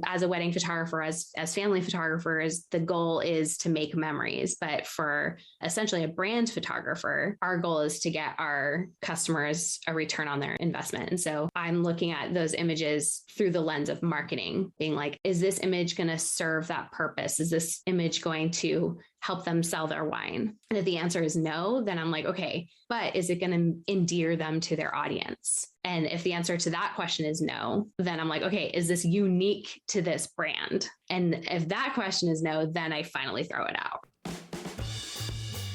as a wedding photographer, as family photographers, the goal is to make memories. But for essentially a brand photographer, our goal is to get our customers a return on their investment. And so I'm looking at those images through the lens of marketing, being like, is this image going to serve that purpose? Is this image going to help them sell their wine? And if the answer is no, then I'm like, okay, but is it going to endear them to their audience? And if the answer to that question is no, then I'm like, okay, is this unique to this brand? And if that question is no, then I finally throw it out.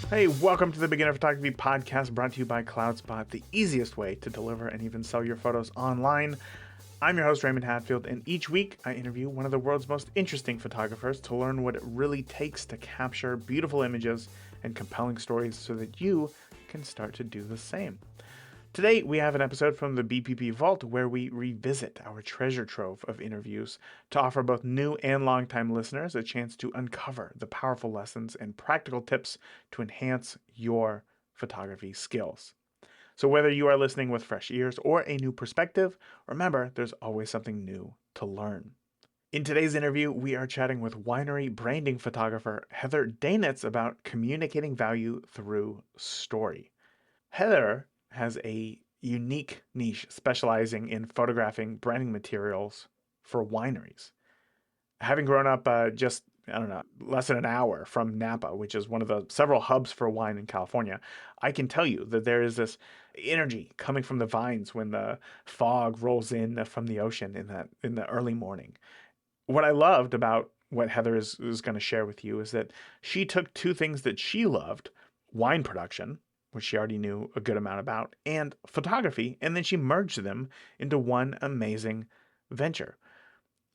Hey, welcome to the Beginner Photography Podcast, brought to you by CloudSpot, the easiest way to deliver and even sell your photos online. I'm your host, Raymond Hatfield, and each week I interview one of the world's most interesting photographers to learn what it really takes to capture beautiful images and compelling stories so that you can start to do the same. Today, we have an episode from the BPP Vault where we revisit our treasure trove of interviews to offer both new and longtime listeners a chance to uncover the powerful lessons and practical tips to enhance your photography skills. So whether you are listening with fresh ears or a new perspective, remember, there's always something new to learn. In today's interview, we are chatting with winery branding photographer Heather Daenitz about communicating value through story. Heather has a unique niche specializing in photographing branding materials for wineries. Having grown up less than an hour from Napa, which is one of the several hubs for wine in California, I can tell you that there is this energy coming from the vines when the fog rolls in from the ocean in the early morning. What I loved about what Heather is going to share with you is that she took two things that she loved, wine production, which she already knew a good amount about, and photography, and then she merged them into one amazing venture.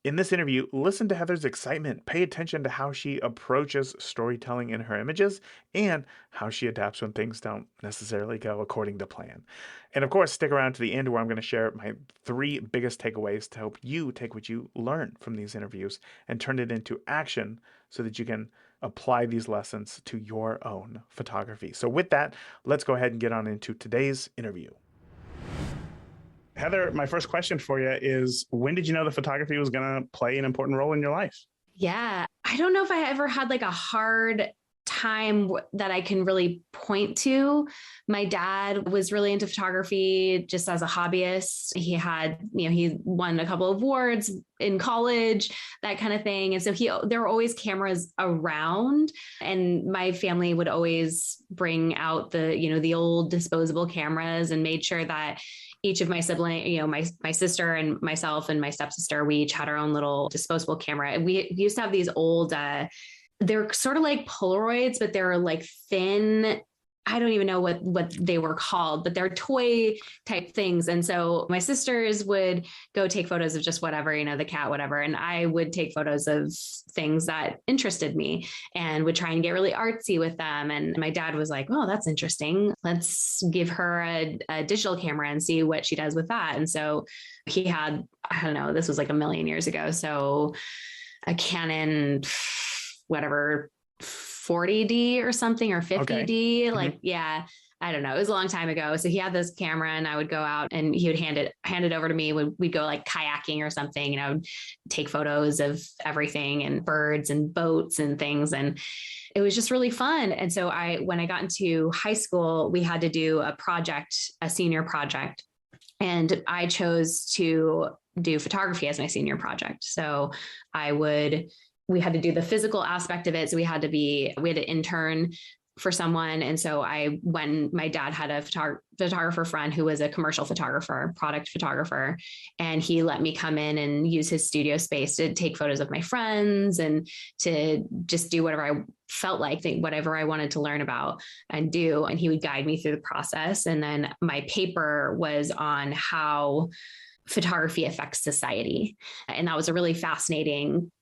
In this interview, listen to Heather's excitement, pay attention to how she approaches storytelling in her images, and how she adapts when things don't necessarily go according to plan. And of course, stick around to the end where I'm going to share my 3 biggest takeaways to help you take what you learn from these interviews and turn it into action so that you can apply these lessons to your own photography. So with that, let's go ahead and get on into today's interview. Heather, my first question for you is, when did you know that photography was going to play an important role in your life? Yeah, I don't know if I ever had like a hard time that I can really point to. My dad was really into photography just as a hobbyist. He had, he won a couple of awards in college, that kind of thing. And so there were always cameras around, and my family would always bring out the old disposable cameras and made sure that each of my siblings, my sister and myself and my stepsister, we each had our own little disposable camera. We used to have these old, they're sort of like Polaroids, but they're like thin. I don't even know what they were called, but they're toy type things. And so my sisters would go take photos of just whatever, the cat, whatever. And I would take photos of things that interested me and would try and get really artsy with them. And my dad was like, oh, that's interesting. Let's give her a digital camera and see what she does with that. And so he had, I don't know, this was like a million years ago. So a Canon, whatever, 40D or something, or 50D. Okay. Like, yeah, I don't know. It was a long time ago. So he had this camera and I would go out and he would hand it over to me when we'd go like kayaking or something, and I would take photos of everything and birds and boats and things. And it was just really fun. And so when I got into high school, we had to do a senior project, and I chose to do photography as my senior project. So we had to do the physical aspect of it. So we had to intern for someone. And so my dad had a photographer friend who was a commercial photographer, product photographer, and he let me come in and use his studio space to take photos of my friends and to just do whatever I felt like, whatever I wanted to learn about and do. And he would guide me through the process. And then my paper was on how photography affects society. And that was a really fascinating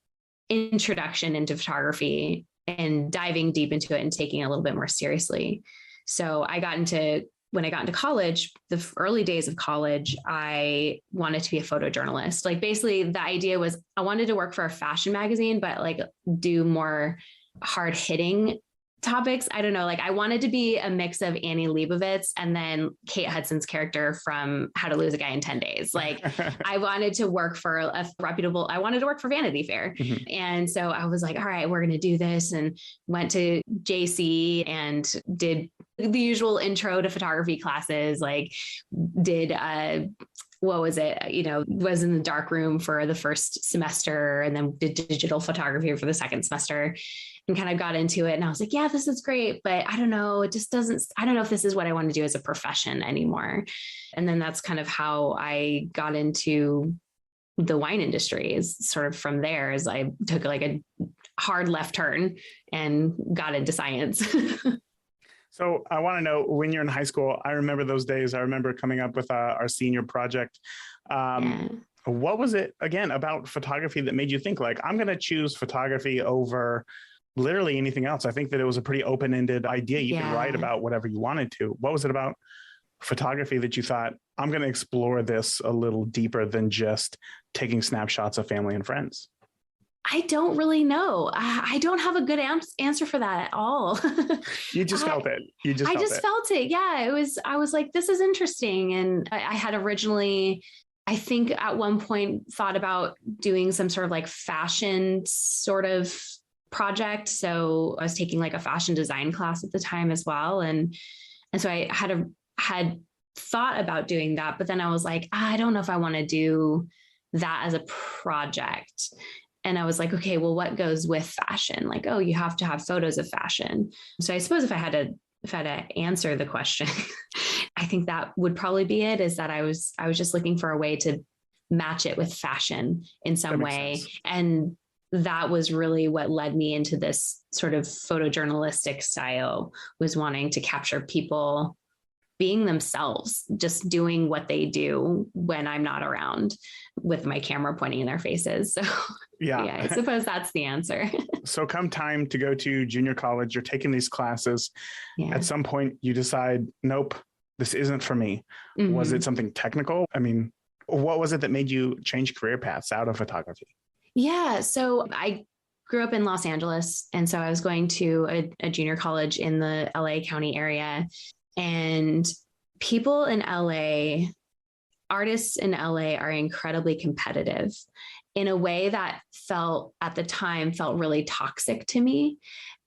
introduction into photography and diving deep into it and taking it a little bit more seriously. So when I got into college, the early days of college, I wanted to be a photojournalist. Like, basically the idea was I wanted to work for a fashion magazine, but like do more hard hitting topics. I don't know. Like I wanted to be a mix of Annie Leibovitz and then Kate Hudson's character from How to Lose a Guy in 10 Days. Like I wanted to work for I wanted to work for Vanity Fair. Mm-hmm. And so I was like, all right, we're going to do this, and went to JC and did the usual intro to photography classes, like did what was it? Was in the dark room for the first semester and then did digital photography for the second semester and kind of got into it. And I was like, yeah, this is great, but I don't know. I don't know if this is what I want to do as a profession anymore. And then that's kind of how I got into the wine industry, is sort of from there, as I took like a hard left turn and got into science. So I want to know, when you're in high school, I remember those days. I remember coming up with our senior project. What was it, again, about photography that made you think like, I'm going to choose photography over literally anything else? I think that it was a pretty open-ended idea. You could write about whatever you wanted to. What was it about photography that you thought, I'm going to explore this a little deeper than just taking snapshots of family and friends? I don't really know. I don't have a good answer for that at all. You just felt it. I just felt it. Yeah, I was like, this is interesting. And I had originally, I think at one point thought about doing some sort of like fashion sort of project. So I was taking like a fashion design class at the time as well. And so I had thought about doing that, but then I was like, I don't know if I want to do that as a project. And I was like, okay, well, what goes with fashion? Like, oh, you have to have photos of fashion. So I suppose if I had to answer the question, I think that would probably be it, is that I was just looking for a way to match it with fashion in some way. Sense. And that was really what led me into this sort of photojournalistic style, was wanting to capture people being themselves, just doing what they do when I'm not around, with my camera pointing in their faces. So yeah, I suppose that's the answer. So come time to go to junior college, you're taking these classes. Yeah. At some point you decide, nope, this isn't for me. Mm-hmm. Was it something technical? I mean, what was it that made you change career paths out of photography? Yeah. So I grew up in Los Angeles. And so I was going to a junior college in the LA County area. And people in LA, artists in LA, are incredibly competitive in a way that at the time felt really toxic to me.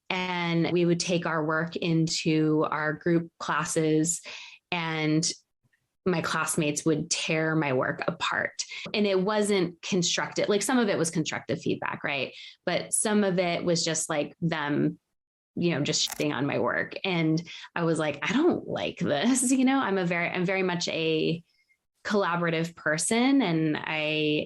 And we would take our work into our group classes, and my classmates would tear my work apart. And it wasn't constructive. Like, some of it was constructive feedback, right? But some of it was just like them, just shitting on my work. And I was like, I don't like this. I'm very much a collaborative person. And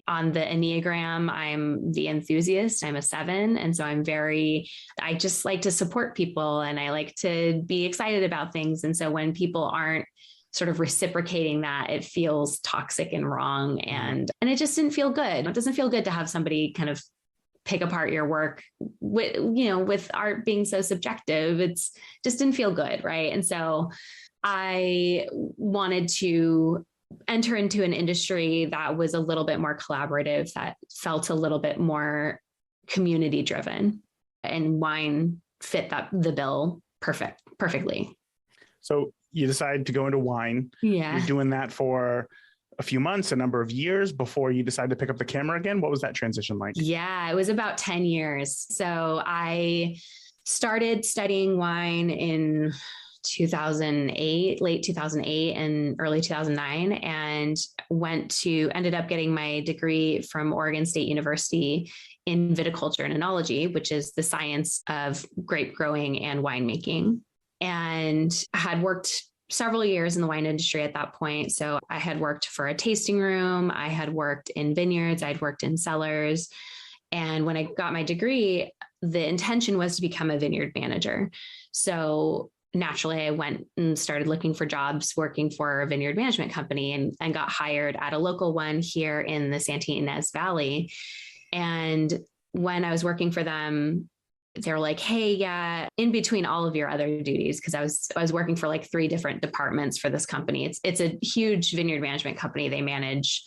on the Enneagram, I'm the enthusiast. I'm a 7. And so I just like to support people, and I like to be excited about things. And so when people aren't sort of reciprocating that, it feels toxic and wrong. And it just didn't feel good. It doesn't feel good to have somebody kind of pick apart your work with art being so subjective. It's just didn't feel good. Right. And so I wanted to enter into an industry that was a little bit more collaborative, that felt a little bit more community driven, and wine fit the bill perfectly. So you decide to go into wine. Yeah. You're doing that for a few months, a number of years before you decide to pick up the camera again. What was that transition like? Yeah, it was about 10 years. So I started studying wine in 2008, late 2008 and early 2009, and ended up getting my degree from Oregon State University in viticulture and enology, which is the science of grape growing and winemaking. And I had worked several years in the wine industry at that point. So I had worked for a tasting room. I had worked in vineyards. I'd worked in cellars. And when I got my degree, the intention was to become a vineyard manager. So naturally, I went and started looking for jobs working for a vineyard management company, and got hired at a local one here in the Santa Ynez Valley. And when I was working for them, they were like, hey, yeah, in between all of your other duties, because I was working for like 3 different departments for this company. It's a huge vineyard management company. They manage,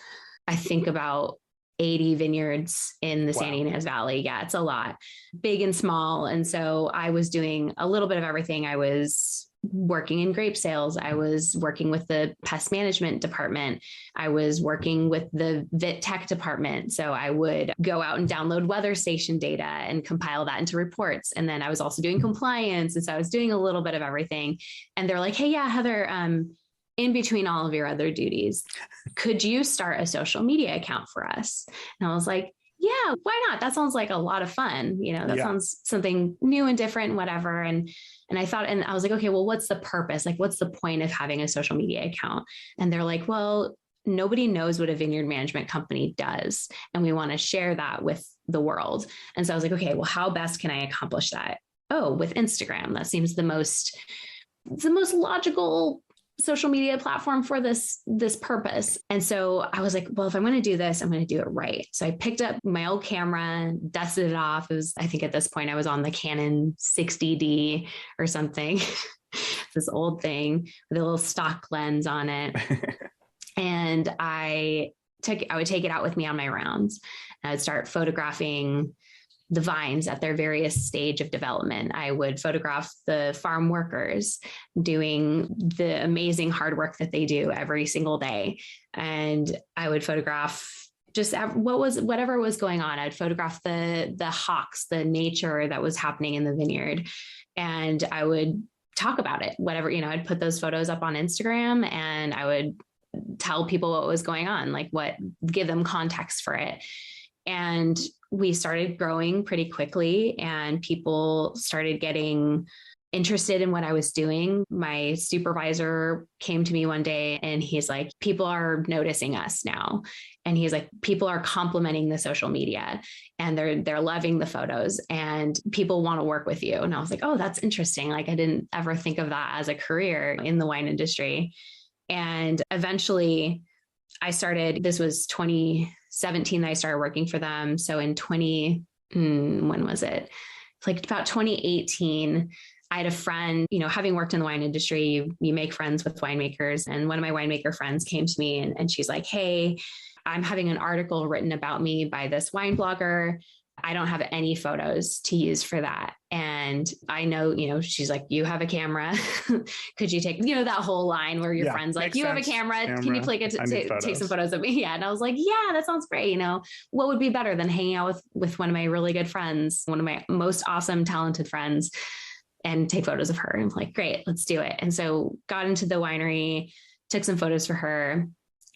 I think, about 80 vineyards in the San Ynez Valley. Yeah, it's a lot, big and small. And so I was doing a little bit of everything. I was working in grape sales. I was working with the pest management department. I was working with the Vit Tech department. So I would go out and download weather station data and compile that into reports. And then I was also doing compliance. And so I was doing a little bit of everything. And they're like, hey, yeah, Heather, in between all of your other duties, could you start a social media account for us? And I was like, yeah, why not? That sounds like a lot of fun. That sounds something new and different, whatever. And I thought, and I was like, okay, well, what's the purpose? Like, what's the point of having a social media account? And they're like, well, nobody knows what a vineyard management company does. And we want to share that with the world. And so I was like, okay, well, how best can I accomplish that? Oh, with Instagram. That seems the most logical social media platform for this purpose. And so I was like, well, if I'm going to do this, I'm going to do it right. So I picked up my old camera, dusted it off. It was, I think at this point I was on the Canon 60D or something, this old thing with a little stock lens on it. And I would take it out with me on my rounds. I would start photographing the vines at their various stage of development. I would photograph the farm workers doing the amazing hard work that they do every single day. And I would photograph just whatever was going on. I'd photograph the hawks, the nature that was happening in the vineyard. And I would talk about it, whatever, I'd put those photos up on Instagram and I would tell people what was going on, give them context for it. And we started growing pretty quickly and people started getting interested in what I was doing. My supervisor came to me one day and he's like, people are noticing us now. And he's like, people are complimenting the social media and they're loving the photos and people want to work with you. And I was like, oh, that's interesting. Like I didn't ever think of that as a career in the wine industry. And eventually this was 2017 that I started working for them. So in when was it? Like about 2018, I had a friend, having worked in the wine industry, you make friends with winemakers. And one of my winemaker friends came to me and she's like, hey, I'm having an article written about me by this wine blogger. I don't have any photos to use for that. And I know, she's like, you have a camera. Could you take, that whole line where your friend's like, you have a camera. Can you take some photos of me? Yeah. And I was like, yeah, that sounds great. What would be better than hanging out with one of my really good friends, one of my most awesome, talented friends and take photos of her. And I'm like, great, let's do it. And so got into the winery, took some photos for her,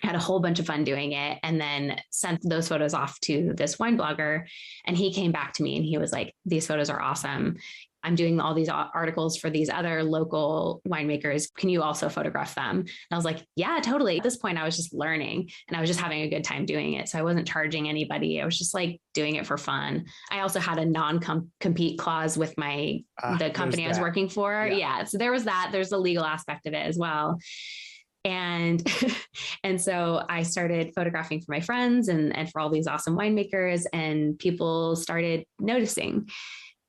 had a whole bunch of fun doing it, and then sent those photos off to this wine blogger. And he came back to me and he was like, these photos are awesome. I'm doing all these articles for these other local winemakers. Can you also photograph them? And I was like, yeah, totally. At this point, I was just learning and I was just having a good time doing it. So I wasn't charging anybody. I was just like doing it for fun. I also had a non-compete clause with the company I was working for. Yeah. So there was that. There's the legal aspect of it as well. And so I started photographing for my friends and for all these awesome winemakers, and people started noticing.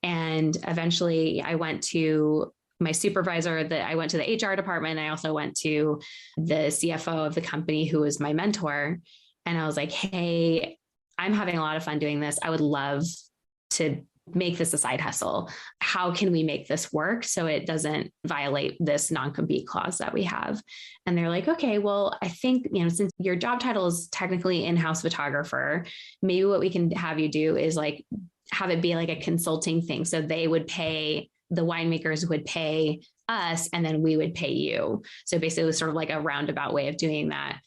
And eventually I went to my supervisor, I went to the HR department. I also went to the CFO of the company who was my mentor. And I was like, hey, I'm having a lot of fun doing this. I would love to make this a side hustle. How can we make this work so it doesn't violate this non-compete clause that we have? And they're like, okay, well, I think, since your job title is technically in-house photographer, maybe what we can have you do is like, have it be like a consulting thing. So the winemakers would pay us and then we would pay you. So basically it was sort of like a roundabout way of doing that.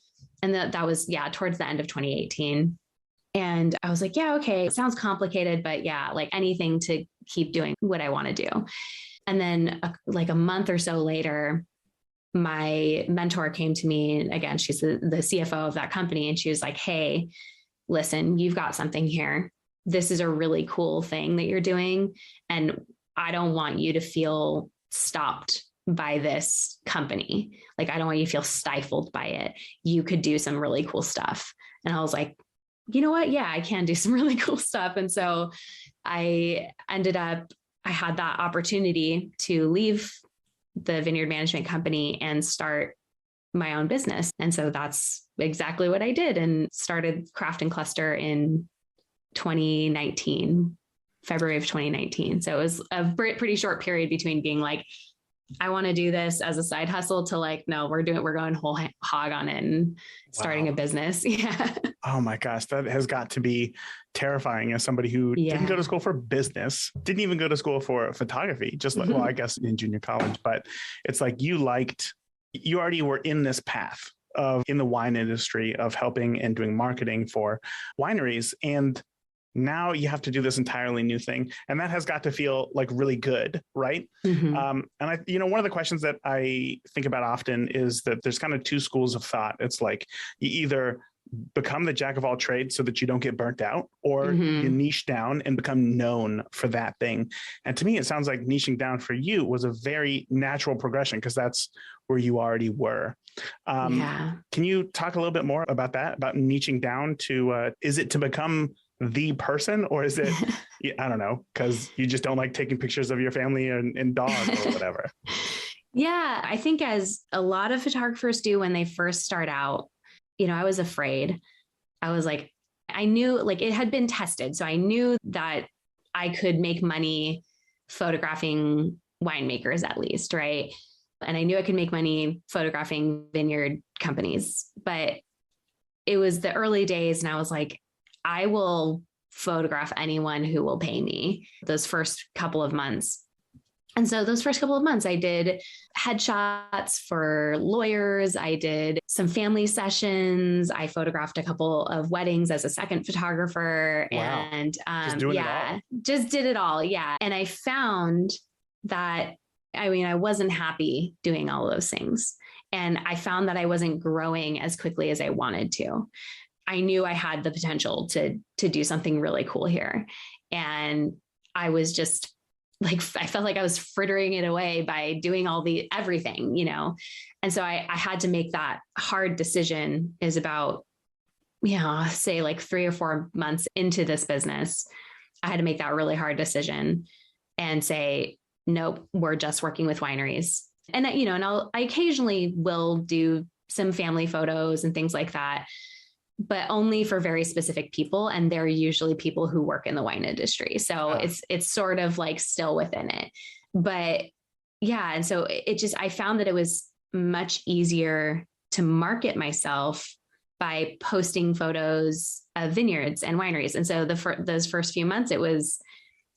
And that was, towards the end of 2018. And I was like, yeah, okay, it sounds complicated, but yeah, like anything to keep doing what I want to do. And then like a month or so later, my mentor came to me, and again, she's the CFO of that company. And she was like, hey, listen, you've got something here. This is a really cool thing that you're doing. And I don't want you to feel stopped by this company. Like, I don't want you to feel stifled by it. You could do some really cool stuff. And I was like, you know what? Yeah, I can do some really cool stuff. And so I had that opportunity to leave the vineyard management company and start my own business. And so that's exactly what I did, and started Craft and Cluster in 2019, February of 2019. So it was a pretty short period between being like, I want to do this as a side hustle to like, no, we're going whole hog on it and starting a business. Yeah. Oh my gosh, that has got to be terrifying as somebody who didn't go to school for business, didn't even go to school for photography, just like, well, I guess in junior college, but it's like you already were in this path of in the wine industry of helping and doing marketing for wineries. And now you have to do this entirely new thing. And that has got to feel like really good, right? And one of the questions that I think about often is that there's kind of two schools of thought. It's like you either become the jack of all trades so that you don't get burnt out, or you niche down and become known for that thing. And to me, it sounds like niching down for you was a very natural progression because that's where you already were. Can you talk a little bit more about that, about niching down to, is it to become the person, or is it, I don't know, because you just don't like taking pictures of your family and dog or whatever? Yeah, I think as a lot of photographers do when they first start out, I was afraid. I was like, I knew like it had been tested. So I knew that I could make money photographing winemakers at least, right? And I knew I could make money photographing vineyard companies, but it was the early days. And I was like, I will photograph anyone who will pay me those first couple of months. And so those first couple of months, I did headshots for lawyers. I did some family sessions. I photographed a couple of weddings as a second photographer. Wow. And just did it all. Yeah. And I found that, I wasn't happy doing all those things. And I found that I wasn't growing as quickly as I wanted to. I knew I had the potential to do something really cool here. And I was just like, I felt like I was frittering it away by doing everything. And so I had to make that hard decision. Is about, say like 3 or 4 months into this business, I had to make that really hard decision and say, nope, we're just working with wineries. And, I occasionally will do some family photos and things like that, but only for very specific people. And they're usually people who work in the wine industry. So it's sort of like still within it, but yeah. And so I found that it was much easier to market myself by posting photos of vineyards and wineries. And so those first few months,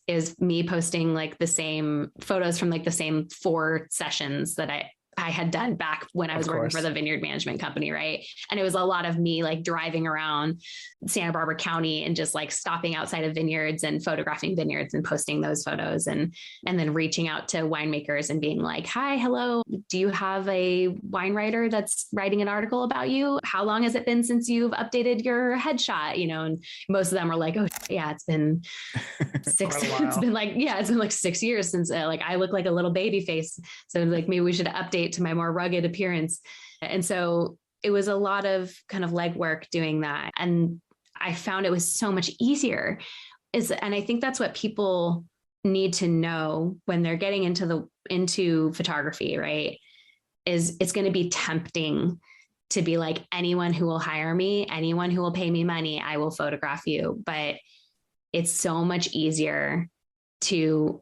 is me posting like the same photos from like the same 4 sessions that I had done back when I was working for the vineyard management company. Right. And it was a lot of me like driving around Santa Barbara County and just like stopping outside of vineyards and photographing vineyards and posting those photos and then reaching out to winemakers and being like, hi, hello. Do you have a wine writer that's writing an article about you? How long has it been since you've updated your headshot? And most of them were like, oh yeah, it's been 6, it's been like 6 years since like I look like a little baby face. So like maybe we should update to my more rugged appearance. And so it was a lot of kind of legwork doing that. And I found it was so much easier. And I think that's what people need to know when they're getting into photography, right? Is it's going to be tempting to be like, anyone who will hire me, anyone who will pay me money, I will photograph you. But it's so much easier to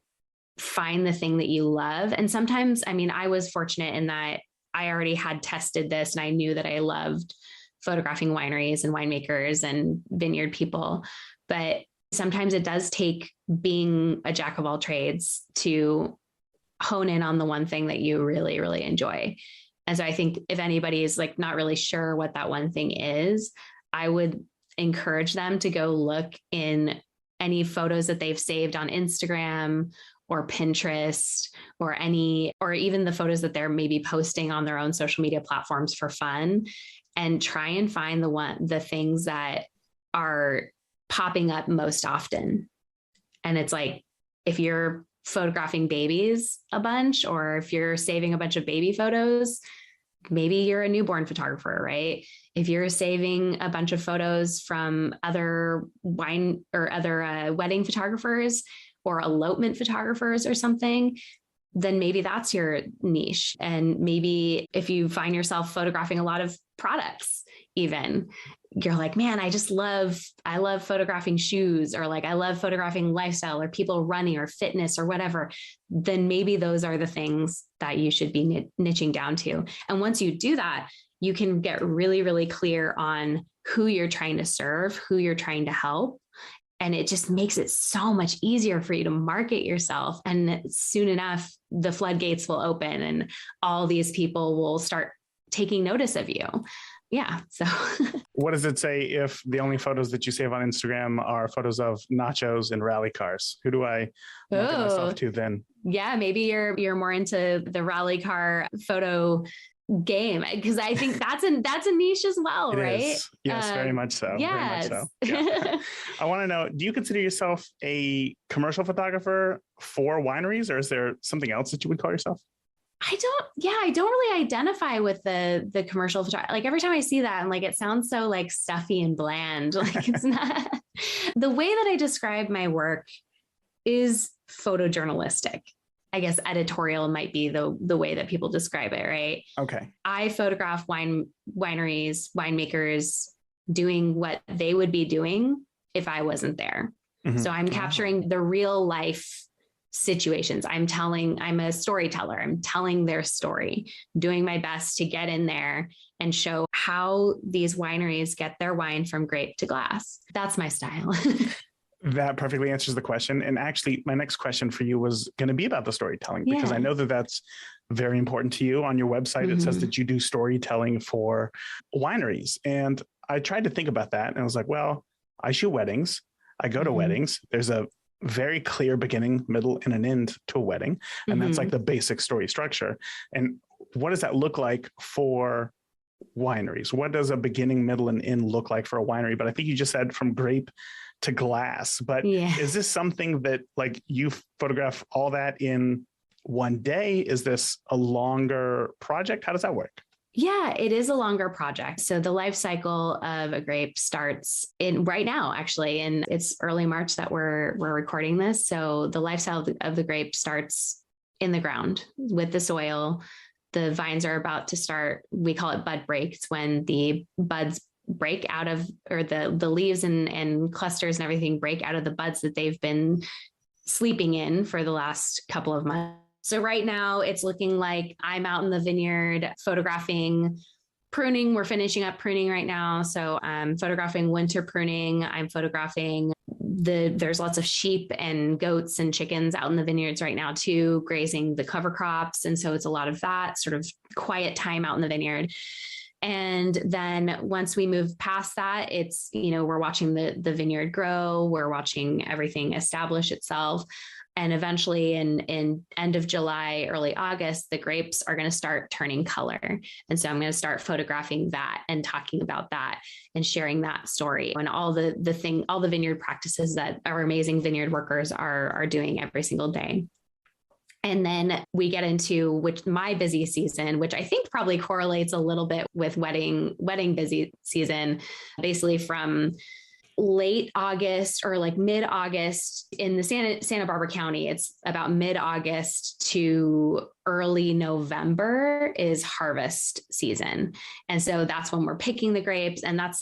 find the thing that you love. And sometimes, I was fortunate in that I already had tested this and I knew that I loved photographing wineries and winemakers and vineyard people. But sometimes it does take being a jack of all trades to hone in on the one thing that you really, really enjoy. And so I think if anybody is like not really sure what that one thing is, I would encourage them to go look in any photos that they've saved on Instagram or Pinterest or even the photos that they're maybe posting on their own social media platforms for fun, and try and find the things that are popping up most often. And it's like, if you're photographing babies a bunch, or if you're saving a bunch of baby photos, maybe you're a newborn photographer, right? If you're saving a bunch of photos from other wine or other wedding photographers or elopement photographers or something, then maybe that's your niche. And maybe if you find yourself photographing a lot of products, even you're like, man, I love photographing shoes, or like, I love photographing lifestyle or people running or fitness or whatever, then maybe those are the things that you should be niching down to. And once you do that, you can get really, really clear on who you're trying to serve, who you're trying to help. And it just makes it so much easier for you to market yourself. And soon enough, the floodgates will open and all these people will start taking notice of you. Yeah. So what does it say if the only photos that you save on Instagram are photos of nachos and rally cars? Who do I market myself to then? Yeah, maybe you're more into the rally car photo game, because I think that's a niche as well, it right? Is. Yes, very much so. Yes. Very much so. Yeah. I want to know, do you consider yourself a commercial photographer for wineries, or is there something else that you would call yourself? I don't really identify with the commercial photography. Like every time I see that, I'm like, it sounds so like stuffy and bland. Like it's not. The way that I describe my work is photojournalistic. I guess editorial might be the way that people describe it, right? Okay. I photograph wineries, winemakers doing what they would be doing if I wasn't there. Mm-hmm. So I'm capturing the real life situations. I'm a storyteller. I'm telling their story, doing my best to get in there and show how these wineries get their wine from grape to glass. That's my style. That perfectly answers the question. And actually, my next question for you was going to be about the storytelling, because I know that that's very important to you. On your website, mm-hmm. It says that you do storytelling for wineries. And I tried to think about that. And I was like, well, I shoot weddings. I go to mm-hmm. weddings. There's a very clear beginning, middle, and an end to a wedding. And mm-hmm. that's like the basic story structure. And what does that look like for wineries? What does a beginning, middle, and end look like for a winery? But I think you just said from grape to glass. But is this something that like you photograph all that in one day? Is this a longer project? How does that work? Yeah, it is a longer project. So the life cycle of a grape starts in right now, actually, and it's early March that we're recording this. So the life cycle of the grape starts in the ground with the soil. The vines are about to start. We call it bud break. It's when the buds break out of, or the leaves and clusters and everything break out of the buds that they've been sleeping in for the last couple of months. So right now it's looking like I'm out in the vineyard photographing pruning. We're finishing up pruning right now. So I'm photographing winter pruning. I'm photographing there's lots of sheep and goats and chickens out in the vineyards right now too, grazing the cover crops. And so it's a lot of that sort of quiet time out in the vineyard. And then once we move past that, it's, we're watching the vineyard grow. We're watching everything establish itself. And eventually in end of July, early August, the grapes are going to start turning color. And so I'm going to start photographing that and talking about that and sharing that story and all the vineyard practices that our amazing vineyard workers are doing every single day. And then we get into my busy season, which I think probably correlates a little bit with wedding busy season, basically from late August or like mid-August in the Santa Barbara County. It's about mid-August to early November is harvest season. And so that's when we're picking the grapes. And that's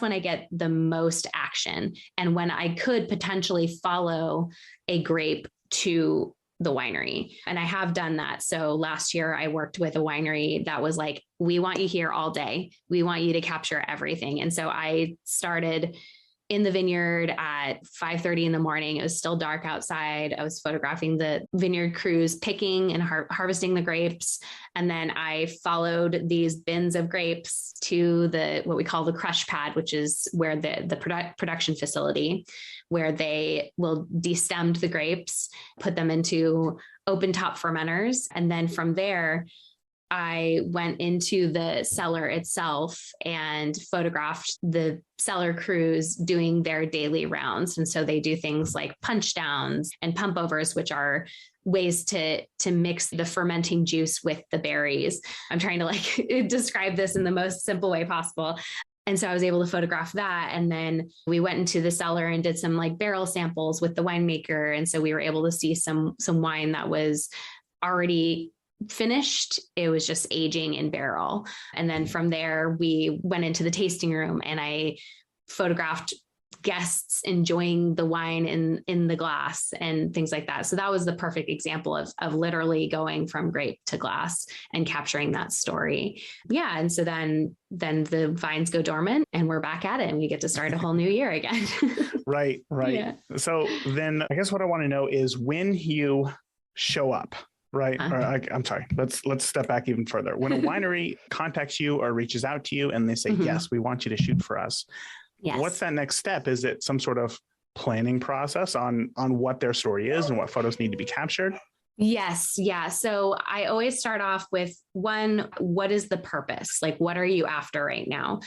when I get the most action. And when I could potentially follow a grape to the winery. And I have done that. So last year I worked with a winery that was like, we want you here all day. We want you to capture everything. And so I started in the vineyard at 5:30 in the morning. It was still dark outside. I was photographing the vineyard crews picking and harvesting the grapes. And then I followed these bins of grapes to what we call the crush pad, which is where the production facility, where they will destem the grapes, put them into open top fermenters. And then from there, I went into the cellar itself and photographed the cellar crews doing their daily rounds. And so they do things like punch downs and pump overs, which are ways to mix the fermenting juice with the berries. I'm trying to describe this in the most simple way possible. And so I was able to photograph that. And then we went into the cellar and did some barrel samples with the winemaker. And so we were able to see some wine that was already finished. It was just aging in barrel. And then from there, we went into the tasting room and I photographed guests enjoying the wine in the glass and things like that. So that was the perfect example of literally going from grape to glass and capturing that story. Yeah. And so then the vines go dormant and we're back at it and we get to start a whole new year again. Right. Yeah. So then I guess what I want to know is when you show up, right? Or I'm sorry, let's step back even further. When a winery contacts you or reaches out to you and they say, yes, we want you to shoot for us. Yes. What's that next step? Is it some sort of planning process on what their story is and what photos need to be captured? Yes. Yeah. So I always start off with one, what is the purpose? Like, what are you after right now?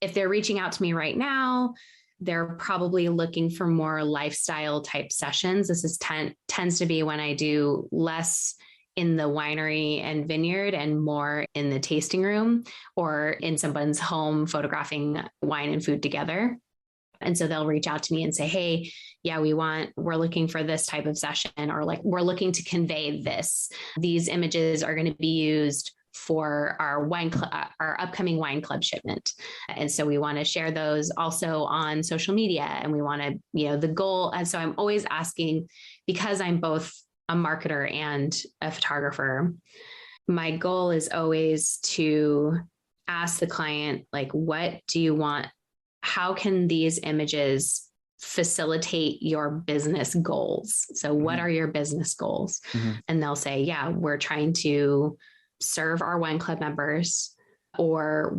If they're reaching out to me right now, they're probably looking for more lifestyle type sessions. This is tends to be when I do less in the winery and vineyard and more in the tasting room or in someone's home photographing wine and food together. And so they'll reach out to me and say, hey, yeah, we're looking for this type of session, or like, we're looking to convey this. These images are going to be used for our our upcoming wine club shipment. And so we want to share those also on social media. And we want to, the goal. And so I'm always asking, because I'm both a marketer and a photographer, my goal is always to ask the client, like, what do you want? How can these images facilitate your business goals? So what are your business goals? And they'll say, yeah, we're trying to serve our wine club members, or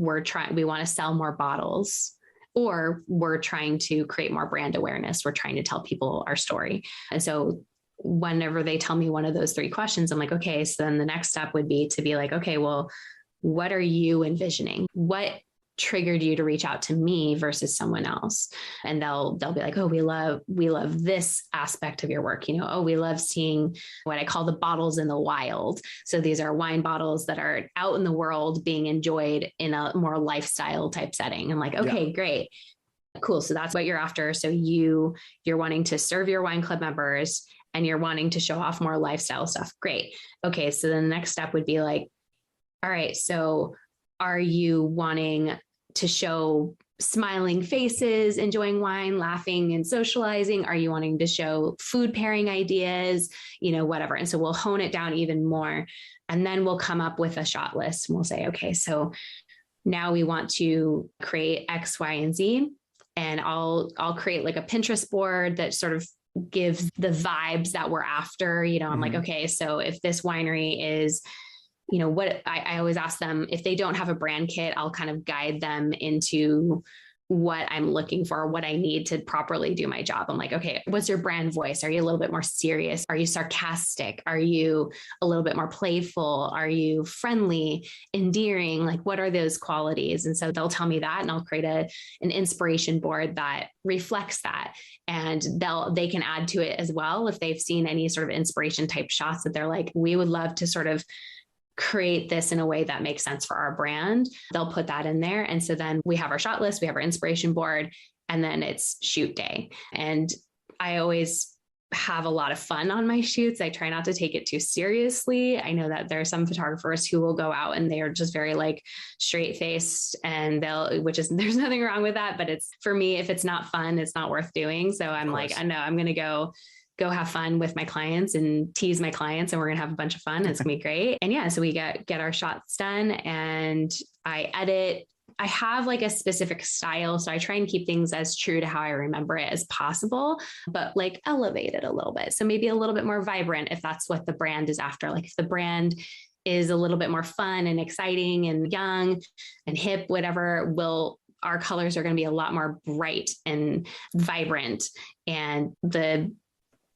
we want to sell more bottles, or we're trying to create more brand awareness. We're trying to tell people our story. And so whenever they tell me one of those three questions, I'm like, okay, so then the next step would be to be like, okay, well, what are you envisioning? What triggered you to reach out to me versus someone else? And they'll be like, oh, we love this aspect of your work. Oh, we love seeing what I call the bottles in the wild. So these are wine bottles that are out in the world being enjoyed in a more lifestyle type setting. I'm like, okay, great. Cool. So that's what you're after. So you're wanting to serve your wine club members and you're wanting to show off more lifestyle stuff. Great. Okay. So then the next step would be like, all right, so are you wanting to show smiling faces, enjoying wine, laughing and socializing? Are you wanting to show food pairing ideas, whatever. And so we'll hone it down even more. And then we'll come up with a shot list and we'll say, okay, so now we want to create X, Y, and Z. And I'll create like a Pinterest board that sort of gives the vibes that we're after. I'm like, okay, so if this winery is, what I always ask them, if they don't have a brand kit, I'll kind of guide them into what I'm looking for, what I need to properly do my job. I'm like, okay, what's your brand voice? Are you a little bit more serious? Are you sarcastic? Are you a little bit more playful? Are you friendly, endearing? Like, what are those qualities? And so they'll tell me that, and I'll create an inspiration board that reflects that. And they can add to it as well if they've seen any sort of inspiration type shots that they're like, we would love to sort of create this in a way that makes sense for our brand. They'll put that in there. And so then we have our shot list, we have our inspiration board, and then it's shoot day. And I always have a lot of fun on my shoots. I try not to take it too seriously. I know that there are some photographers who will go out and they are just very like straight faced, and there's nothing wrong with that. But it's, for me, if it's not fun, it's not worth doing. So I'm like, I know I'm going to go have fun with my clients and tease my clients, and we're going to have a bunch of fun. It's going to be great. And yeah, so we get our shots done, and I edit. I have like a specific style. So I try and keep things as true to how I remember it as possible, but like elevate it a little bit. So maybe a little bit more vibrant if that's what the brand is after. Like if the brand is a little bit more fun and exciting and young and hip, whatever, our colors are going to be a lot more bright and vibrant, and the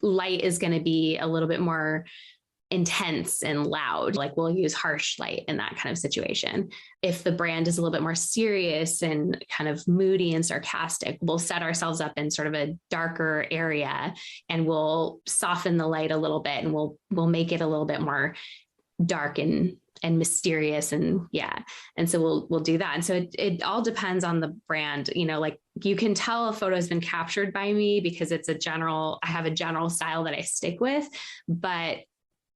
light is going to be a little bit more intense and loud. Like we'll use harsh light in that kind of situation. If the brand is a little bit more serious and kind of moody and sarcastic, we'll set ourselves up in sort of a darker area, and we'll soften the light a little bit, and we'll make it a little bit more dark and mysterious. And yeah. And so we'll do that. And so it all depends on the brand, like you can tell a photo has been captured by me because I have a general style that I stick with, but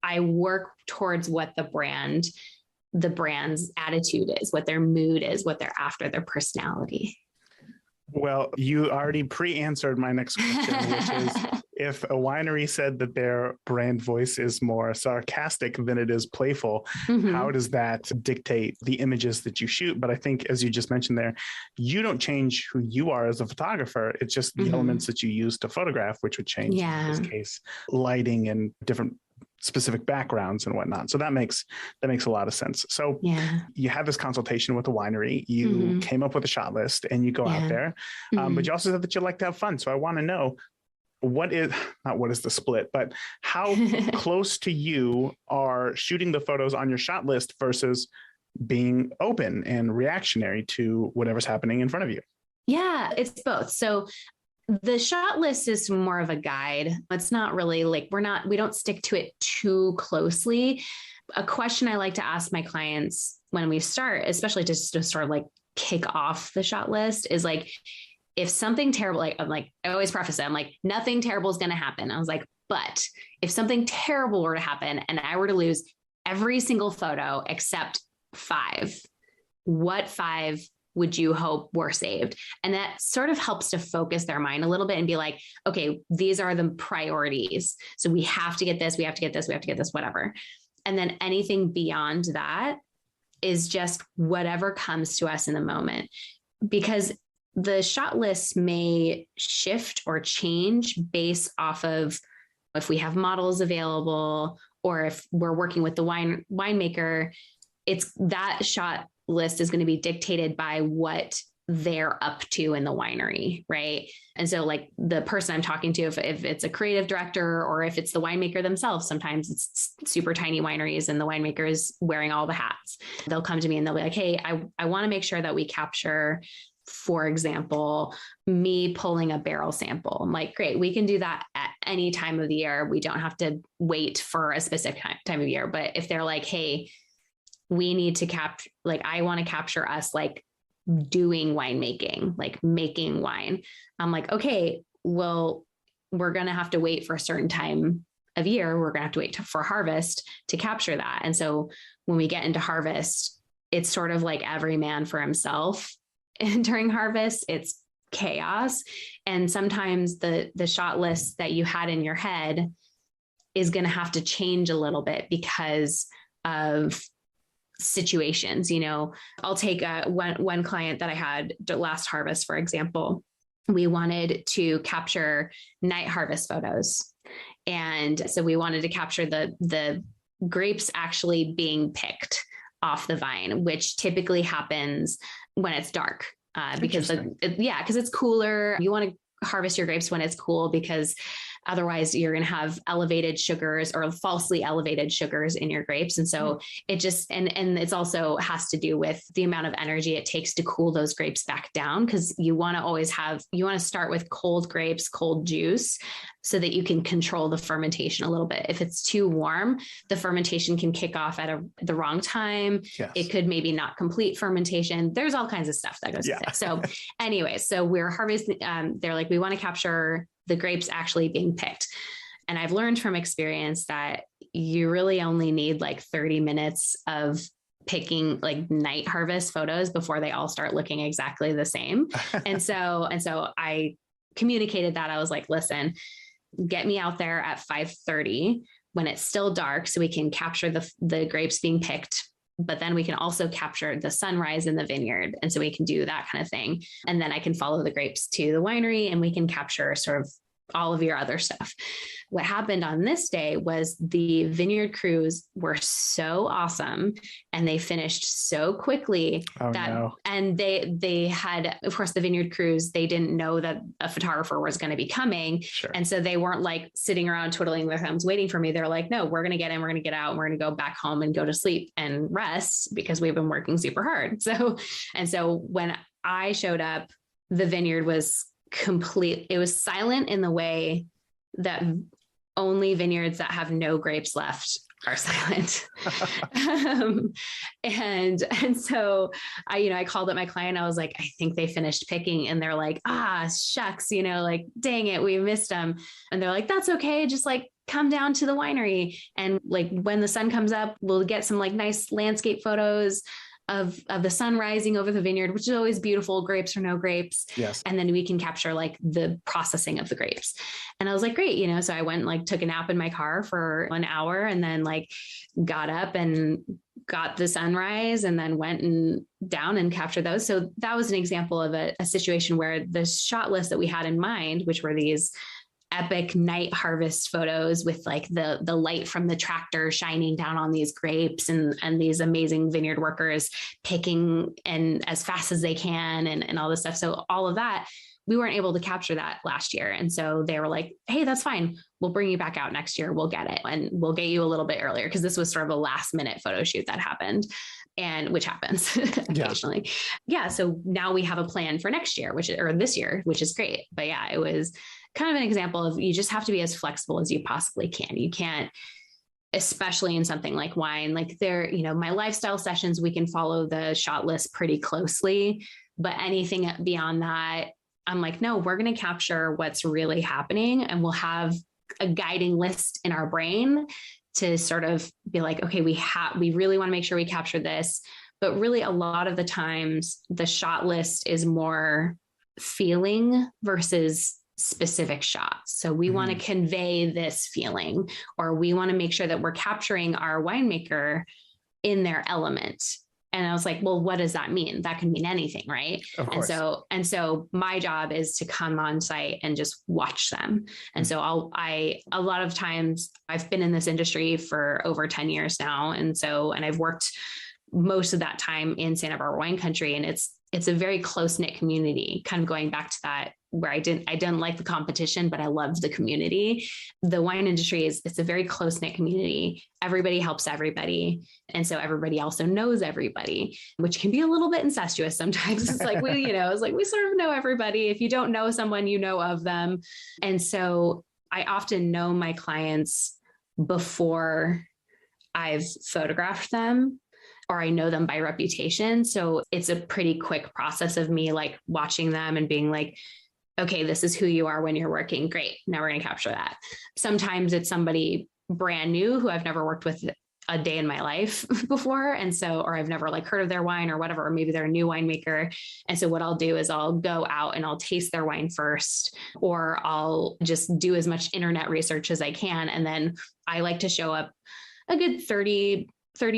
I work towards what the brand's attitude is, what their mood is, what they're after, their personality. Well, you already pre-answered my next question, which is if a winery said that their brand voice is more sarcastic than it is playful, how does that dictate the images that you shoot? But I think, as you just mentioned there, you don't change who you are as a photographer. It's just the elements that you use to photograph, which would change, in this case, lighting and different specific backgrounds and whatnot. So that makes a lot of sense. So you had this consultation with the winery, you came up with a shot list and you go out there, but you also said that you like to have fun. So I want to know what is the split, but how close to you are shooting the photos on your shot list versus being open and reactionary to whatever's happening in front of you? Yeah, it's both. So the shot list is more of a guide. It's not really like we don't stick to it too closely. A question I like to ask my clients when we start, especially to sort of like kick off the shot list, is like, if something terrible, I always preface it, I'm like, nothing terrible is going to happen. I was like, but if something terrible were to happen and I were to lose every single photo except 5, what 5 would you hope were saved? And that sort of helps to focus their mind a little bit and be like, okay, these are the priorities. So we have to get this, we have to get this, we have to get this, whatever. And then anything beyond that is just whatever comes to us in the moment, because the shot list may shift or change based off of if we have models available, or if we're working with the winemaker, it's that shot list is going to be dictated by what they're up to in the winery, right? And so like the person I'm talking to, if it's a creative director or if it's the winemaker themselves, sometimes it's super tiny wineries and the winemaker is wearing all the hats. They'll come to me and they'll be like, hey, I want to make sure that we capture, for example, me pulling a barrel sample. I'm like, great, we can do that at any time of the year. We don't have to wait for a specific time of year. But if they're like, hey, we need to capture, like, I want to capture us like doing winemaking, like making wine. I'm like, okay, well, we're going to have to wait for a certain time of year. We're going to have to wait for harvest to capture that. And so when we get into harvest, it's sort of like every man for himself. And during harvest, it's chaos. And sometimes the shot list that you had in your head is going to have to change a little bit because of situations. You know, I'll take one client that I had last harvest, for example. We wanted to capture night harvest photos. And so we wanted to capture the grapes actually being picked off the vine, which typically happens when it's dark, because it's cooler. You want to harvest your grapes when it's cool, because otherwise you're going to have elevated sugars or falsely elevated sugars in your grapes. And so it just, and it's also has to do with the amount of energy it takes to cool those grapes back down. Cause you want to start with cold grapes, cold juice, so that you can control the fermentation a little bit. If it's too warm, the fermentation can kick off at the wrong time. Yes. It could maybe not complete fermentation. There's all kinds of stuff that goes with it. So anyway, so we're harvesting, they're like, we want to capture the grapes actually being picked. And I've learned from experience that you really only need like 30 minutes of picking like night harvest photos before they all start looking exactly the same. And so I communicated that. I was like, listen, get me out there at 5:30 when it's still dark so we can capture the grapes being picked, but then we can also capture the sunrise in the vineyard. And so we can do that kind of thing. And then I can follow the grapes to the winery and we can capture sort of all of your other stuff. What happened on this day was the vineyard crews were so awesome and they finished so quickly and they had, of course, the vineyard crews, they didn't know that a photographer was going to be coming. Sure. And so they weren't like sitting around twiddling their thumbs waiting for me. They're like, no, we're going to get in, we're going to get out, and we're going to go back home and go to sleep and rest because we've been working super hard. So when I showed up, the vineyard was complete. It was silent in the way that only vineyards that have no grapes left are silent. um, and so I called up my client. I was like, I think they finished picking, and they're like, shucks, like, dang it, we missed them. And they're like, that's okay. Just like come down to the winery. And like, when the sun comes up, we'll get some like nice landscape photos of the sun rising over the vineyard, which is always beautiful, grapes or no grapes. Yes. And then we can capture like the processing of the grapes. And I was like, great. So I went and like took a nap in my car for an hour, and then like got up and got the sunrise, and then went and down and captured those. So that was an example of a situation where the shot list that we had in mind, which were these epic night harvest photos with like the light from the tractor shining down on these grapes, and these amazing vineyard workers picking and as fast as they can, and all this stuff. So all of that, we weren't able to capture that last year. And so they were like, hey, that's fine. We'll bring you back out next year. We'll get it. And we'll get you a little bit earlier, because this was sort of a last minute photo shoot that happened, and which happens occasionally. Yeah. So now we have a plan for next year, or this year, which is great. But yeah, it was kind of an example of, you just have to be as flexible as you possibly can. You can't, especially in something like wine, like my lifestyle sessions, we can follow the shot list pretty closely, but anything beyond that, I'm like, no, we're going to capture what's really happening. And we'll have a guiding list in our brain to sort of be like, okay, we really want to make sure we capture this. But really, a lot of the times the shot list is more feeling versus specific shots. So we want to convey this feeling, or we want to make sure that we're capturing our winemaker in their element. And I was like, well, what does that mean? That can mean anything, right? Of course. And so my job is to come on site and just watch them. And so a lot of times I've been in this industry for over 10 years now. And I've worked most of that time in Santa Barbara wine country. And it's a very close-knit community, kind of going back to that, where I didn't like the competition, but I loved the community. The wine industry it's a very close-knit community. Everybody helps everybody. And so everybody also knows everybody, which can be a little bit incestuous sometimes. It's like, we sort of know everybody. If you don't know someone, you know of them. And so I often know my clients before I've photographed them, or I know them by reputation. So it's a pretty quick process of me like watching them and being like, okay, this is who you are when you're working. Great. Now we're going to capture that. Sometimes it's somebody brand new who I've never worked with a day in my life before. And so, or I've never like heard of their wine or whatever, or maybe they're a new winemaker. And so what I'll do is I'll go out and I'll taste their wine first, or I'll just do as much internet research as I can. And then I like to show up a good 30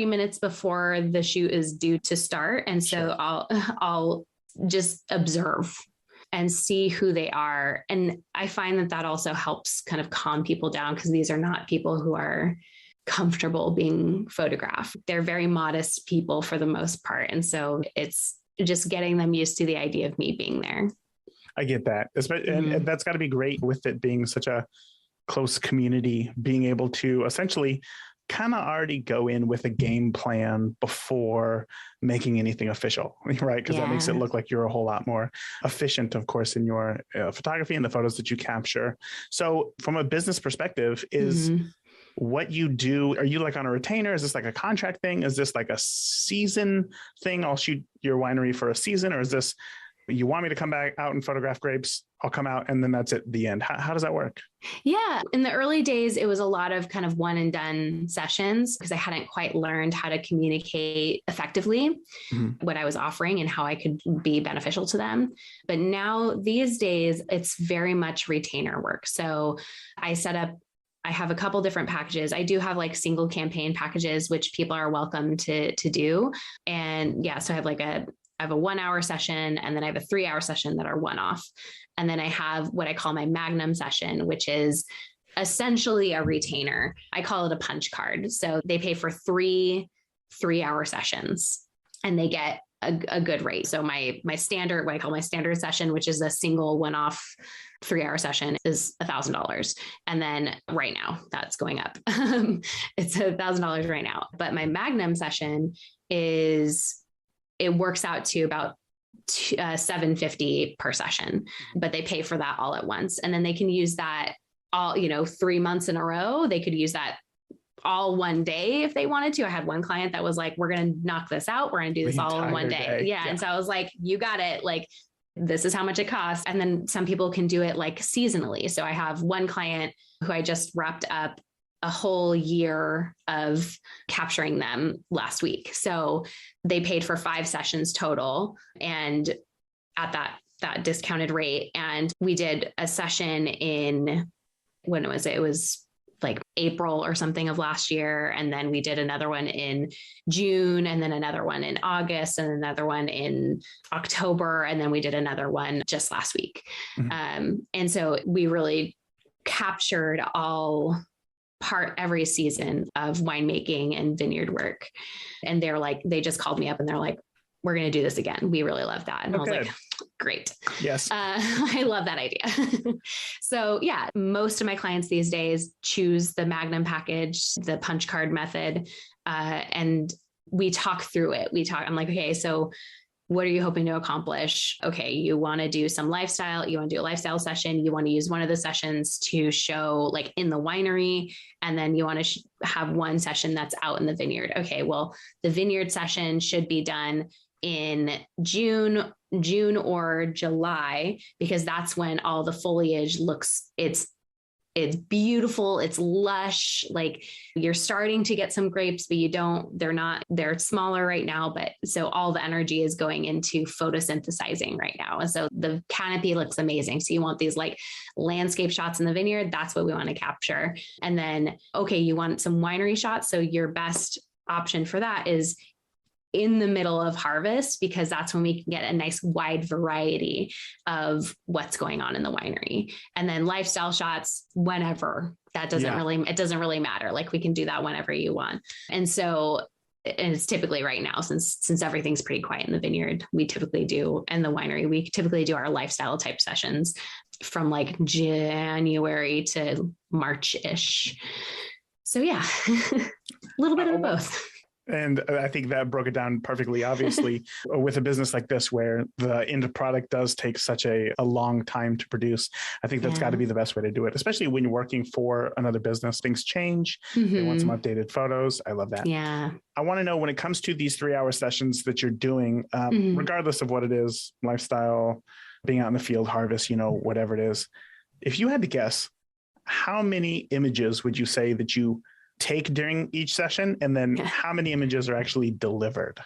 minutes before the shoot is due to start. And so sure. I'll just observe and see who they are. And I find that also helps kind of calm people down, because these are not people who are comfortable being photographed. They're very modest people for the most part. And so it's just getting them used to the idea of me being there. I get that. And that's got to be great with it being such a close community, being able to essentially kind of already go in with a game plan before making anything official, right? Because that makes it look like you're a whole lot more efficient, of course, in your photography and the photos that you capture. So from a business perspective, is what you do, are you like on a retainer? Is this like a contract thing? Is this like a season thing? I'll shoot your winery for a season, or is this, you want me to come back out and photograph grapes, I'll come out and then that's it, the end? How does that work? Yeah. In the early days, it was a lot of kind of one and done sessions, because I hadn't quite learned how to communicate effectively what I was offering and how I could be beneficial to them. But now these days, it's very much retainer work. So I have a couple different packages. I do have like single campaign packages, which people are welcome to do. And yeah, so I have a 1 hour session, and then I have a 3 hour session that are one-off. And then I have what I call my magnum session, which is essentially a retainer. I call it a punch card. So they pay for 3 3-hour sessions, and they get a good rate. So my standard, what I call my standard session, which is a single one-off 3-hour session, is $1,000. And then right now that's going up. It's $1,000 right now. But my magnum session it works out to about $750 per session, but they pay for that all at once. And then they can use that all, 3 months in a row. They could use that all one day if they wanted to. I had one client that was like, we're going to knock this out. We're going to do this all in one day. Yeah. And so I was like, you got it. Like, this is how much it costs. And then some people can do it like seasonally. So I have one client who I just wrapped up a whole year of capturing them last week. So they paid for 5 sessions total and at that discounted rate. And we did a session in, when was it? It was like April or something of last year. And then we did another one in June, and then another one in August, and another one in October. And then we did another one just last week. Mm-hmm. And so we really captured every season of winemaking and vineyard work. And they're like, they just called me up and they're like, we're going to do this again. We really love that. And I was like, great. Yes. I love that idea. So yeah, most of my clients these days choose the Magnum package, the punch card method. And we talk through it. I'm like, okay, so what are you hoping to accomplish? Okay, you want to do some lifestyle, you want to do a lifestyle session, you want to use one of the sessions to show like in the winery, and then you want to have one session that's out in the vineyard. Okay, well, the vineyard session should be done in June or July, because that's when all the foliage it's beautiful. It's lush. Like you're starting to get some grapes, but they're smaller right now. But so all the energy is going into photosynthesizing right now. And so the canopy looks amazing. So you want these like landscape shots in the vineyard. That's what we want to capture. And then, okay, you want some winery shots. So your best option for that is in the middle of harvest, because that's when we can get a nice wide variety of what's going on in the winery. And then lifestyle shots, whenever, it doesn't really matter. Like we can do that whenever you want. And it's typically right now, since everything's pretty quiet in the vineyard, we typically do our lifestyle type sessions from like January to March-ish. So yeah, a little bit of both. And I think that broke it down perfectly. Obviously, with a business like this, where the end product does take such a long time to produce, I think that's got to be the best way to do it, especially when you're working for another business. Things change. Mm-hmm. They want some updated photos. I love that. Yeah. I want to know, when it comes to these 3-hour sessions that you're doing, regardless of what it is, lifestyle, being out in the field, harvest, whatever it is, if you had to guess, how many images would you say that you take during each session, and then how many images are actually delivered?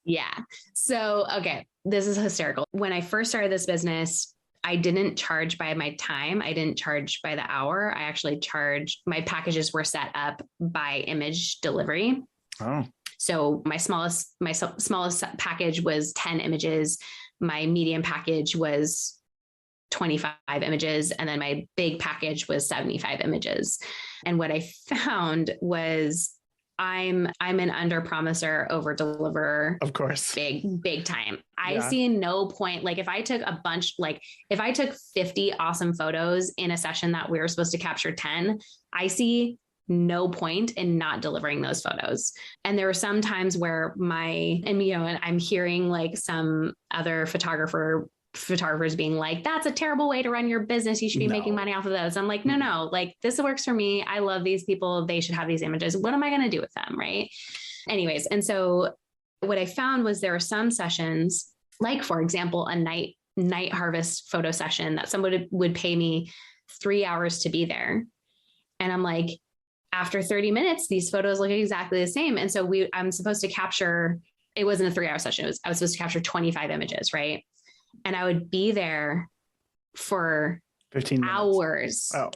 Yeah. So, okay, this is hysterical. When I first started this business, I didn't charge by my time. I didn't charge by the hour. I actually my packages were set up by image delivery. Oh. So my smallest package was 10 images. My medium package was 25 images. And then my big package was 75 images. And what I found was I'm an under promiser, over deliver. Of course. Big time. I see no point. Like if I took 50 awesome photos in a session that we were supposed to capture 10, I see no point in not delivering those photos. And there were some times where and I'm hearing like some other photographers being like, that's a terrible way to run your business. You should be making money off of those. I'm like, no, like this works for me. I love these people. They should have these images. What am I going to do with them? Right. Anyways. And so what I found was there were some sessions, like for example, a night harvest photo session that somebody would pay me 3 hours to be there. And I'm like, after 30 minutes, these photos look exactly the same. And so I'm supposed to capture, it wasn't a 3-hour session. I was supposed to capture 25 images. Right. And I would be there for 15 minutes. Hours. Oh,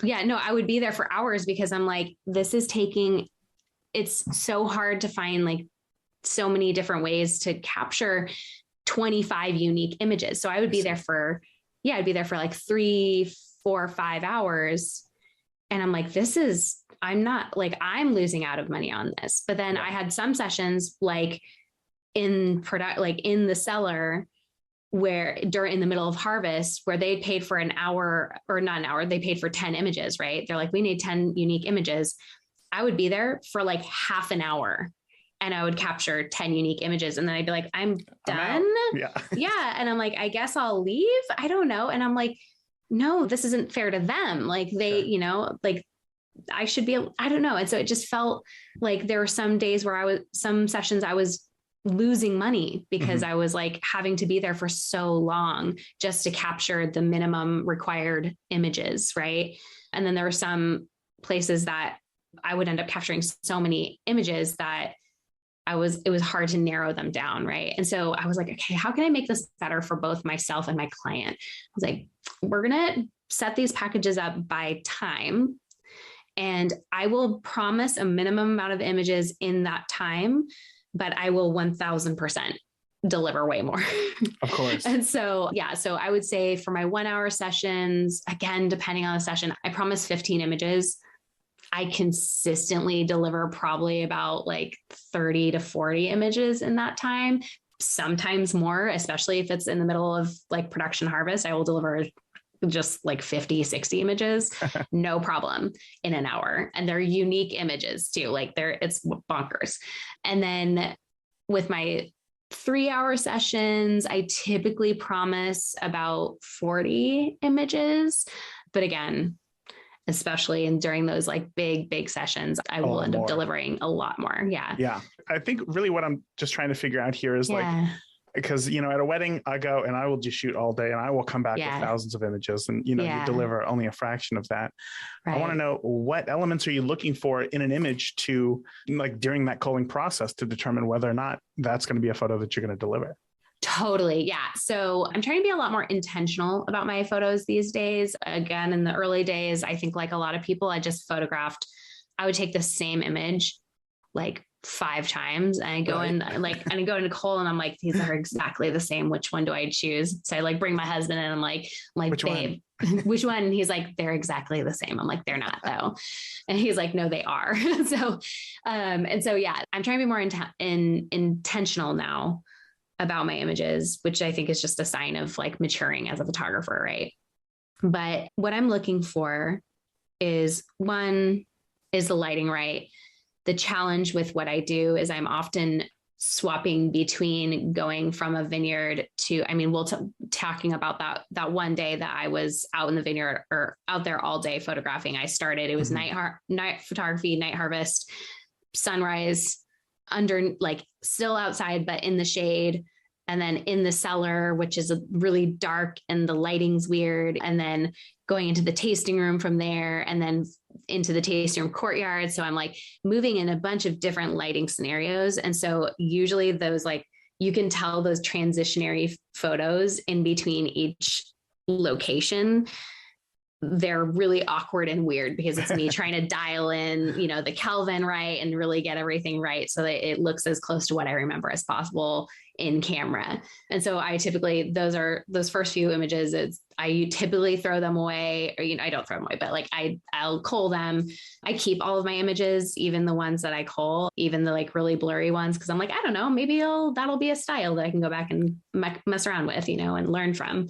yeah, no, I would be there for hours, because I'm like, it's so hard to find like so many different ways to capture 25 unique images. So I would be there for like 3, 4, 5 hours. And I'm like, I'm losing out of money on this. But then I had some sessions like in the cellar, where in the middle of harvest, where they paid for an hour, or not an hour, they paid for 10 images, right? They're like, we need 10 unique images. I would be there for like half an hour and I would capture 10 unique images. And then I'd be like, I'm done. Yeah. And I'm like, I guess I'll leave. I don't know. And I'm like, no, this isn't fair to them. Like they, like I should be, I don't know. And so it just felt like there were some days where some sessions I was losing money because I was like having to be there for so long just to capture the minimum required images. Right. And then there were some places that I would end up capturing so many images that it was hard to narrow them down. Right. And so I was like, okay, how can I make this better for both myself and my client? I was like, we're going to set these packages up by time. And I will promise a minimum amount of images in that time, but I will 1000% deliver way more. Of course. And so, yeah, so I would say for my 1 hour sessions, again, depending on the session, I promise 15 images. I consistently deliver probably about like 30 to 40 images in that time, sometimes more, especially if it's in the middle of like production harvest. I will deliver just like 50, 60 images, no problem in an hour. And they're unique images too. Like it's bonkers. And then with my 3 hour sessions, I typically promise about 40 images. But again, especially during those like big sessions, I will end up delivering a lot more. Yeah. Yeah. I think really what I'm just trying to figure out here is like, because, at a wedding, I go and I will just shoot all day and I will come back with thousands of images and, you deliver only a fraction of that. Right. I want to know, what elements are you looking for in an image to like during that culling process to determine whether or not that's going to be a photo that you're going to deliver? Totally. Yeah. So I'm trying to be a lot more intentional about my photos these days. Again, in the early days, I think like a lot of people, I would take the same image like 5 times and I go in like, and I go to Nicole and I'm like, these are exactly the same. Which one do I choose? So I like bring my husband in and I'm like, which babe, which one? And he's like, they're exactly the same. I'm like, they're not though. And he's like, no, they are. And so, yeah, I'm trying to be more intentional now about my images, which I think is just a sign of like maturing as a photographer. Right. But what I'm looking for is the lighting right. The challenge with what I do is I'm often swapping between going from a vineyard to, talking about that one day that I was out in the vineyard or out there all day photographing. I started, it was night photography, night harvest, sunrise, under like still outside, but in the shade. And then in the cellar, which is really dark and the lighting's weird. And then going into the tasting room from there and then into the tasting room courtyard. So I'm like moving in a bunch of different lighting scenarios. And so usually those, like, you can tell those transitionary photos in between each location, they're really awkward and weird because it's me trying to dial in, the Kelvin right and really get everything right so that it looks as close to what I remember as possible in camera. And so I typically, those first few images, I typically throw them away, or, I don't throw them away, but like I'll cull them. I keep all of my images, even the ones that I cull, even the like really blurry ones. Cause I'm like, I don't know, maybe that'll be a style that I can go back and mess around with, and learn from.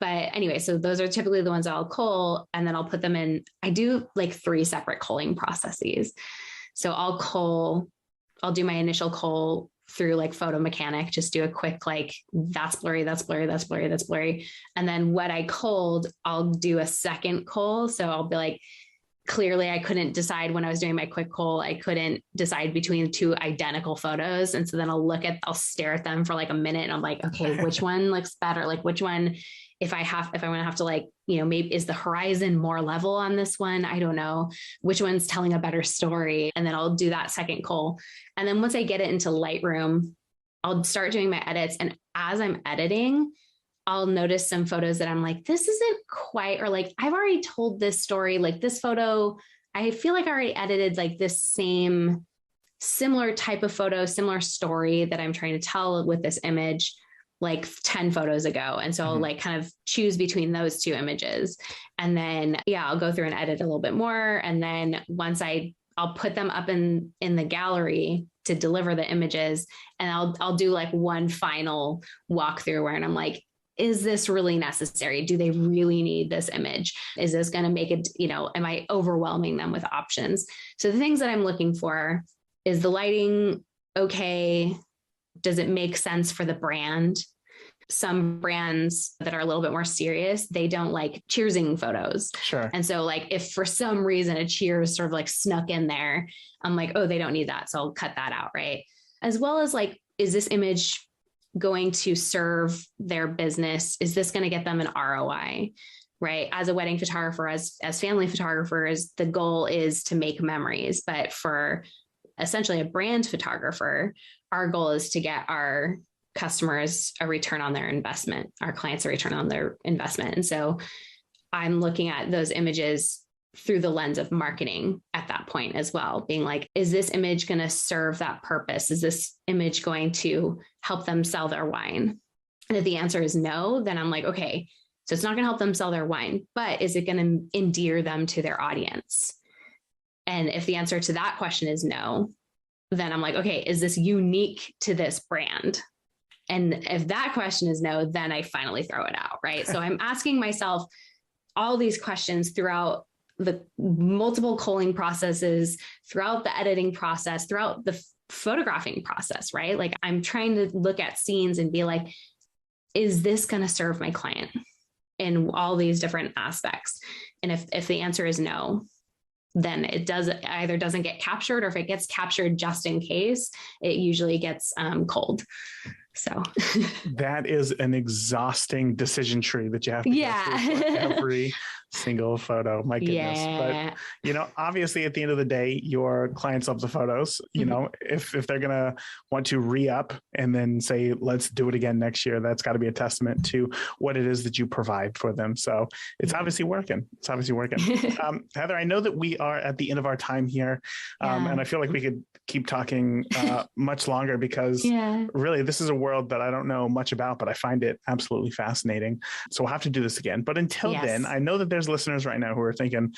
But anyway, so those are typically the ones I'll cull, and then I'll put them in. I do like 3 separate culling processes. So I'll do my initial cull through like photo mechanic, just do a quick, like, that's blurry, that's blurry, that's blurry, that's blurry. And then what I culled, I'll do a second cull. So I'll be like, clearly I couldn't decide when I was doing my quick cull, I couldn't decide between 2 identical photos. And so then I'll stare at them for like a minute and I'm like, okay, which one looks better? Like which one, if I want to have to like, maybe is the horizon more level on this one? I don't know which one's telling a better story. And then I'll do that second cull. And then once I get it into Lightroom, I'll start doing my edits. And as I'm editing, I'll notice some photos that I'm like, this isn't quite, or like, I've already told this story, like this photo, I feel like I already edited like this similar type of photo, similar story that I'm trying to tell with this image, like 10 photos ago. And so I'll like kind of choose between those 2 images. And then, I'll go through and edit a little bit more. And then once I'll put them up in the gallery to deliver the images. And I'll do like one final walkthrough where I'm like, is this really necessary? Do they really need this image? Is this going to make it, am I overwhelming them with options? So the things that I'm looking for is the lighting okay? Does it make sense for the brand? some brands that are a little bit more serious, they don't like cheersing photos. Sure. And so like if for some reason a cheers sort of like snuck in there, I'm like, oh, they don't need that. So I'll cut that out. Right. As well as like, is this image going to serve their business? Is this going to get them an ROI? Right. As a wedding photographer, as family photographers, the goal is to make memories. But for essentially a brand photographer, our goal is to get our customers a return on their investment, our clients a return on their investment. And so I'm looking at those images through the lens of marketing at that point as well, being like, is this image going to serve that purpose? Is this image going to help them sell their wine? And if the answer is no, then I'm like, okay, so it's not going to help them sell their wine, but is it going to endear them to their audience? And if the answer to that question is no, then I'm like, okay, is this unique to this brand? And if that question is no, then I finally throw it out, right? So I'm asking myself all these questions throughout the multiple culling processes, throughout the editing process, throughout the photographing process, right? Like I'm trying to look at scenes and be like, is this going to serve my client in all these different aspects? And if the answer is no, then it either doesn't get captured, or if it gets captured just in case, it usually gets cold. So that is an exhausting decision tree that you have to go through for every single photo. My goodness. Yeah. But, obviously at the end of the day, your clients love the photos. If they're going to want to re-up and then say, let's do it again next year, that's got to be a testament to what it is that you provide for them. So it's obviously working. Heather, I know that we are at the end of our time here. And I feel like we could keep talking much longer because really this is a world that I don't know much about, but I find it absolutely fascinating. So we'll have to do this again. But until then, I know that there's listeners right now who are thinking,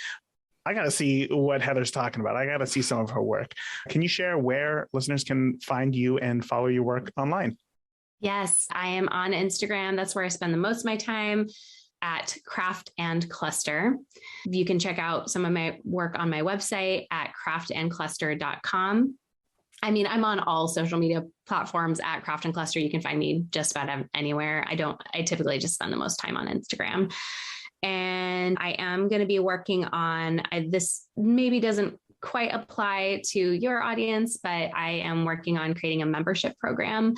I got to see what Heather's talking about. I got to see some of her work. Can you share where listeners can find you and follow your work online? Yes, I am on Instagram. That's where I spend the most of my time, at Craft and Cluster. You can check out some of my work on my website at craftandcluster.com. I mean, I'm on all social media platforms at Craft and Cluster. You can find me just about anywhere. I typically just spend the most time on Instagram. And I am going to be working on, this maybe doesn't quite apply to your audience, but I am working on creating a membership program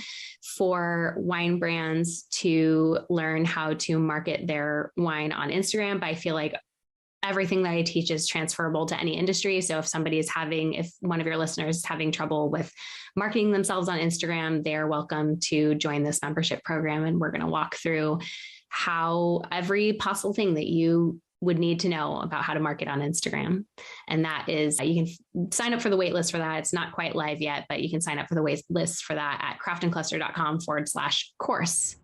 for wine brands to learn how to market their wine on Instagram. But I feel like everything that I teach is transferable to any industry. So if one of your listeners is having trouble with marketing themselves on Instagram, they're welcome to join this membership program. And we're going to walk through how every possible thing that you would need to know about how to market on Instagram. And that is, you can sign up for the wait list for that. It's not quite live yet, but you can sign up for the wait list for that at craftandcluster.com/course.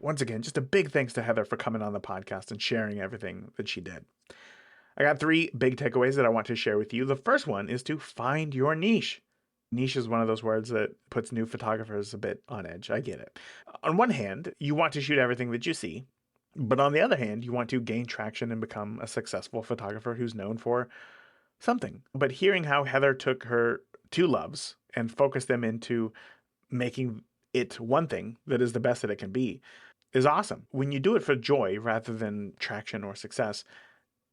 Once again, just a big thanks to Heather for coming on the podcast and sharing everything that she did. I got 3 big takeaways that I want to share with you. The first one is to find your niche. Niche is one of those words that puts new photographers a bit on edge. I get it. On one hand, you want to shoot everything that you see, but on the other hand, you want to gain traction and become a successful photographer who's known for something. But hearing how Heather took her 2 loves and focused them into making it one thing that is the best that it can be is awesome. When you do it for joy rather than traction or success,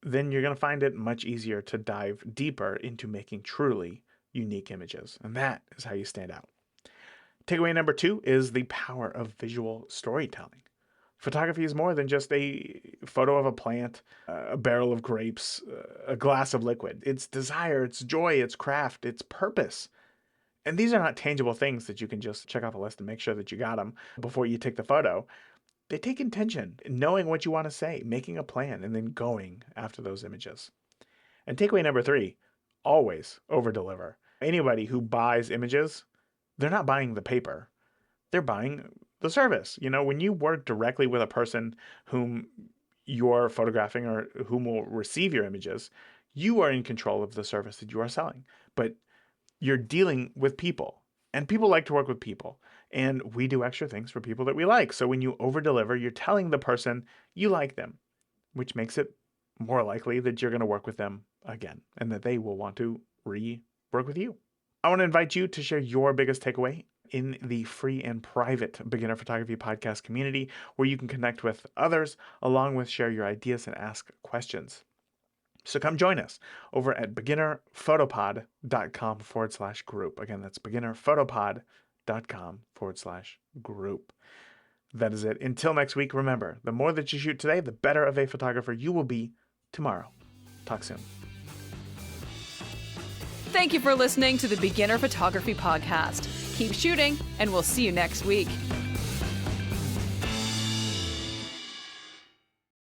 then you're going to find it much easier to dive deeper into making truly unique images. And that is how you stand out. Takeaway number 2 is the power of visual storytelling. Photography is more than just a photo of a plant, a barrel of grapes, a glass of liquid. It's desire, it's joy, it's craft, it's purpose. And these are not tangible things that you can just check off a list and make sure that you got them before you take the photo. They take intention, knowing what you want to say, making a plan, and then going after those images. And takeaway number 3, always over-deliver. Anybody who buys images, they're not buying the paper. They're buying the service. When you work directly with a person whom you're photographing or whom will receive your images, you are in control of the service that you are selling. But you're dealing with people, and people like to work with people. And we do extra things for people that we like. So when you over-deliver, you're telling the person you like them, which makes it more likely that you're going to work with them again and that they will want to work with you. I want to invite you to share your biggest takeaway in the free and private Beginner Photography Podcast community, where you can connect with others, along with share your ideas and ask questions. So come join us over at beginnerphotopod.com/group. Again, that's beginnerphotopod.com/group. That is it. Until next week, remember, the more that you shoot today, the better of a photographer you will be tomorrow. Talk soon. Thank you for listening to the Beginner Photography Podcast. Keep shooting, and we'll see you next week.